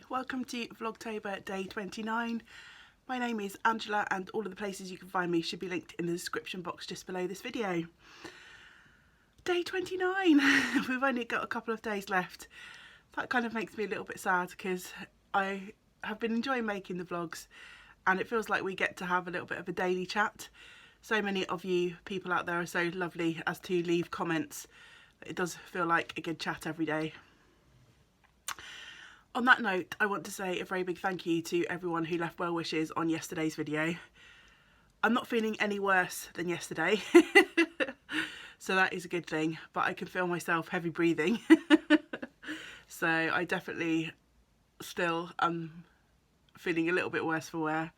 Hi, welcome to Vlogtober day 29. My name is Angela and all of the places you can find me should be linked in the description box just below this video. Day 29, we've only got a couple of days left. That kind of makes me a little bit sad because I have been enjoying making the vlogs and it feels like we get to have a little bit of a daily chat. So many of you people out there are so lovely as to leave comments. It does feel like a good chat every day. On that note, I want to say a very big thank you to everyone who left well wishes on yesterday's video. I'm not feeling any worse than yesterday, so that is a good thing, but I can feel myself heavy breathing. So I definitely still am feeling a little bit worse for wear,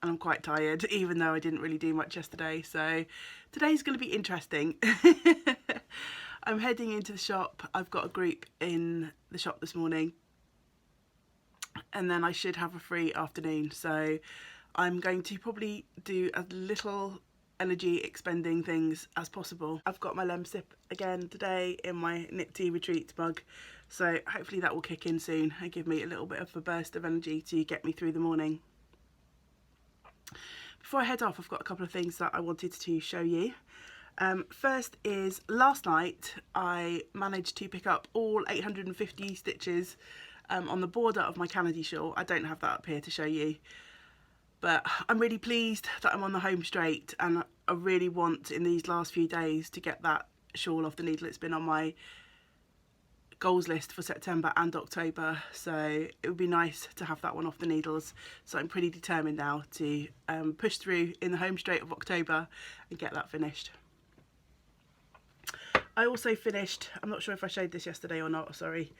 and I'm quite tired, even though I didn't really do much yesterday. So today's going to be interesting. I'm heading into the shop. I've got a group in the shop this morning, and then I should have a free afternoon, so I'm going to probably do as little energy expending things as possible. I've got my lemon sip again today in my Knit Tea Retreat mug, so hopefully that will kick in soon and give me a little bit of a burst of energy to get me through the morning. Before I head off, I've got a couple of things that I wanted to show you. First is, last night I managed to pick up all 850 stitches on the border of my Canada shawl. I don't have that up here to show you, but I'm really pleased that I'm on the home straight, and I really want in these last few days to get that shawl off the needle. It's been on my goals list for September and October, so it would be nice to have that one off the needles. So I'm pretty determined now to push through in the home straight of October and get that finished. I also finished, I'm not sure if I showed this yesterday or not, sorry.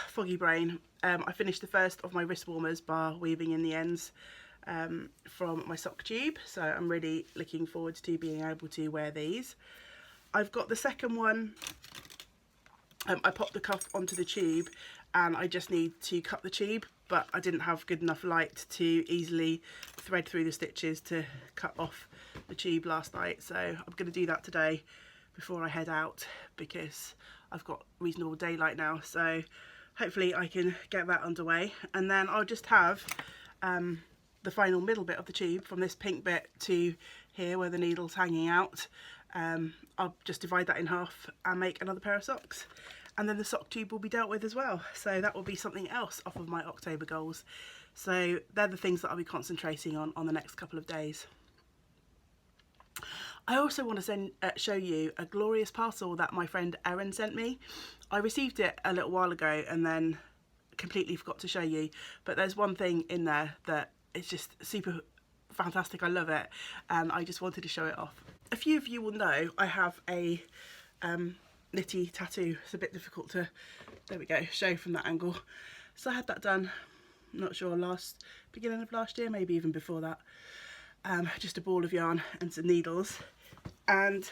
Foggy brain. I finished the first of my wrist warmers bar weaving in the ends from my sock tube, so I'm really looking forward to being able to wear these. I've got the second one. I popped the cuff onto the tube and I just need to cut the tube, but I didn't have good enough light to easily thread through the stitches to cut off the tube last night, so I'm going to do that today before I head out because I've got reasonable daylight now, so hopefully I can get that underway, and then I'll just have the final middle bit of the tube from this pink bit to here where the needle's hanging out. I'll just divide that in half and make another pair of socks, and then the sock tube will be dealt with as well, so that will be something else off of my October goals. So they're the things that I'll be concentrating on the next couple of days. I also want to show you a glorious parcel that my friend Erin sent me. I received it a little while ago and then completely forgot to show you, but there's one thing in there that is just super fantastic. I love it, and I just wanted to show it off. A few of you will know I have a nitty tattoo. It's a bit difficult to, there we go, show from that angle. So I had that done, I'm not sure, beginning of last year, maybe even before that. Just a ball of yarn and some needles, and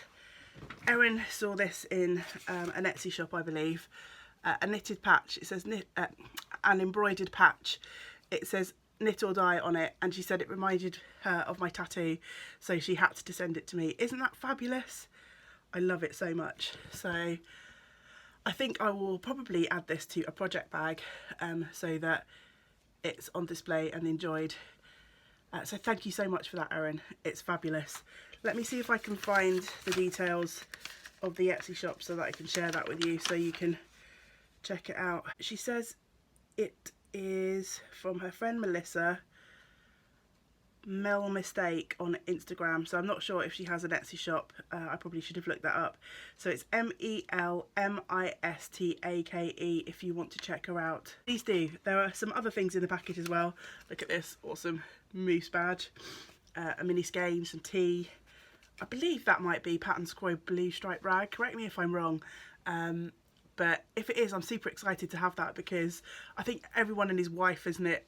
Erin saw this in an Etsy shop, I believe, a knitted patch. It says an embroidered patch. It says knit or die on it, and she said it reminded her of my tattoo, so she had to send it to me. Isn't that fabulous? I love it so much. So I think I will probably add this to a project bag so that it's on display and enjoyed. So thank you so much for that, Erin. It's fabulous. Let me see if I can find the details of the Etsy shop so that I can share that with you so you can check it out. She says it is from her friend Melissa, Mel Mistake on Instagram, so I'm not sure if she has an Etsy shop. I probably should have looked that up. So it's MELMISTAKE if you want to check her out. Please do. There are some other things in the package as well. Look at this awesome moose badge, a mini skein, some tea. I believe that might be Pattern Square blue stripe rag, correct me if I'm wrong, but if it is, I'm super excited to have that because I think everyone and his wife has knit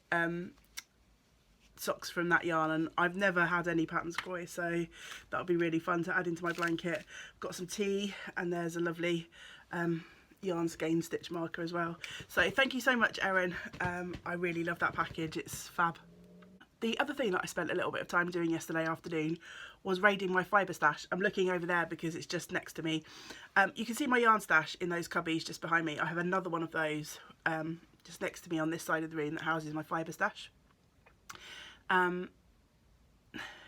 socks from that yarn, and I've never had any Pattern Square, so that'll be really fun to add into my blanket. Got some tea, and there's a lovely yarn skein stitch marker as well. So thank you so much, Erin. I really love that package, it's fab. The other thing that I spent a little bit of time doing yesterday afternoon was raiding my fibre stash. I'm looking over there because it's just next to me. You can see my yarn stash in those cubbies just behind me. I have another one of those just next to me on this side of the room that houses my fibre stash.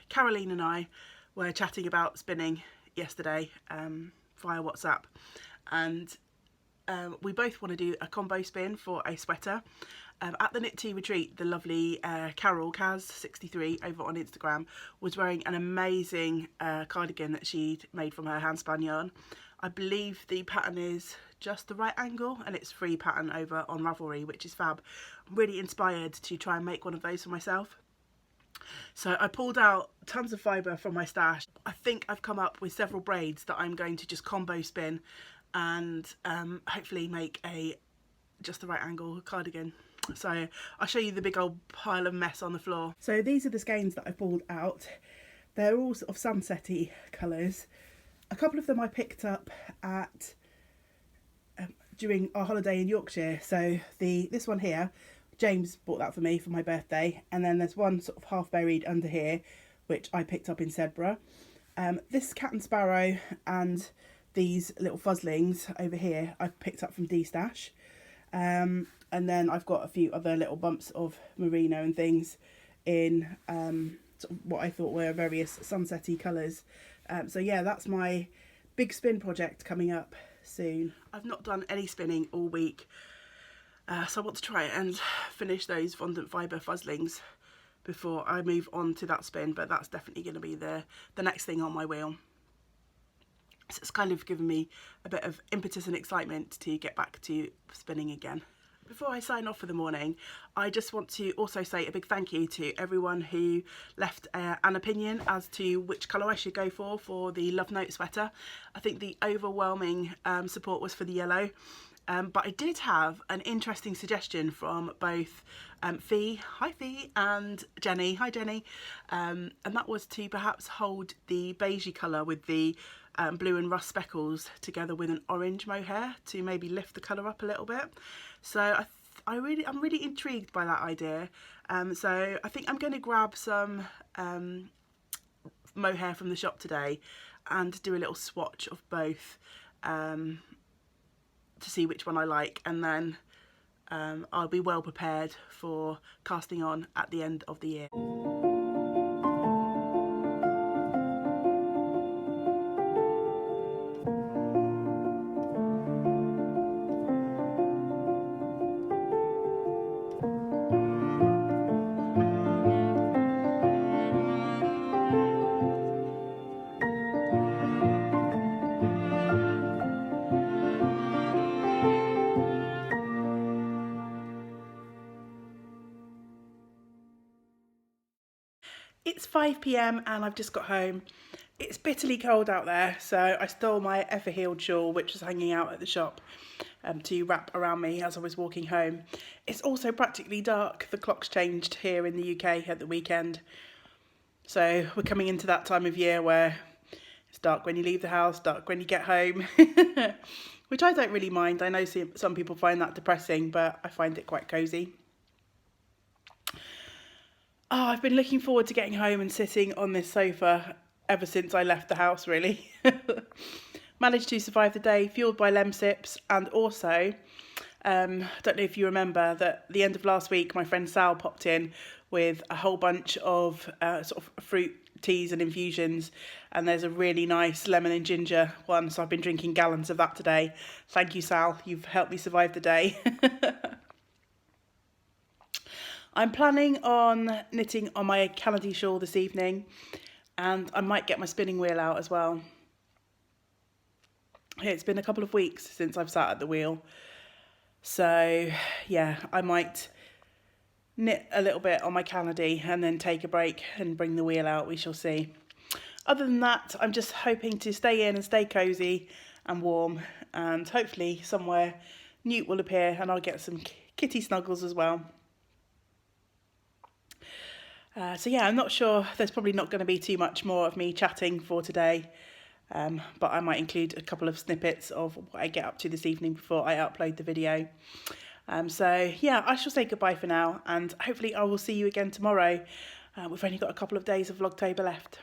Caroline and I were chatting about spinning yesterday via WhatsApp, and we both want to do a combo spin for a sweater. At the Knit Tea retreat, the lovely Carol, Kaz63 over on Instagram, was wearing an amazing cardigan that she'd made from her handspun yarn. I believe the pattern is Just the Right Angle, and it's free pattern over on Ravelry, which is fab. I'm really inspired to try and make one of those for myself. So I pulled out tons of fibre from my stash. I think I've come up with several braids that I'm going to just combo spin and hopefully make a Just the Right Angle cardigan. So I'll show you the big old pile of mess on the floor. So these are the skeins that I pulled out. They're all sort of sunsetty colours. A couple of them I picked up at during our holiday in Yorkshire. So this one here, James bought that for me for my birthday, and then there's one sort of half buried under here which I picked up in Sedbergh. This Cat and Sparrow and these little fuzzlings over here I picked up from D-Stash. And then I've got a few other little bumps of merino and things in sort of what I thought were various sunsetty colours. So yeah, that's my big spin project coming up soon. I've not done any spinning all week, so I want to try and finish those fondant fibre fuzzlings before I move on to that spin, but that's definitely going to be the next thing on my wheel. So it's kind of given me a bit of impetus and excitement to get back to spinning again. Before I sign off for the morning, I just want to also say a big thank you to everyone who left an opinion as to which colour I should go for the Love Note sweater. I think the overwhelming support was for the yellow, but I did have an interesting suggestion from both Fee, hi Fee, and Jenny, hi Jenny, and that was to perhaps hold the beigey colour with the blue and rust speckles together with an orange mohair to maybe lift the colour up a little bit. So I'm really intrigued by that idea. So I think I'm going to grab some mohair from the shop today and do a little swatch of both to see which one I like, and then I'll be well prepared for casting on at the end of the year. It's 5 PM and I've just got home. It's bitterly cold out there, so I stole my Everhealed shawl, which was hanging out at the shop, to wrap around me as I was walking home. It's also practically dark. The clock's changed here in the UK at the weekend. So we're coming into that time of year where it's dark when you leave the house, dark when you get home, which I don't really mind. I know some people find that depressing, but I find it quite cosy. Oh, I've been looking forward to getting home and sitting on this sofa ever since I left the house, really. Managed to survive the day, fueled by Lemsips, and also, I don't know if you remember that at the end of last week, my friend Sal popped in with a whole bunch of sort of fruit teas and infusions, and there's a really nice lemon and ginger one, so I've been drinking gallons of that today. Thank you, Sal, you've helped me survive the day. I'm planning on knitting on my Canady shawl this evening, and I might get my spinning wheel out as well. It's been a couple of weeks since I've sat at the wheel, so yeah, I might knit a little bit on my Canady and then take a break and bring the wheel out. We shall see. Other than that, I'm just hoping to stay in and stay cosy and warm, and hopefully somewhere Newt will appear and I'll get some kitty snuggles as well. So yeah, I'm not sure, there's probably not going to be too much more of me chatting for today, but I might include a couple of snippets of what I get up to this evening before I upload the video. So yeah, I shall say goodbye for now, and hopefully I will see you again tomorrow. We've only got a couple of days of Vlogtober left.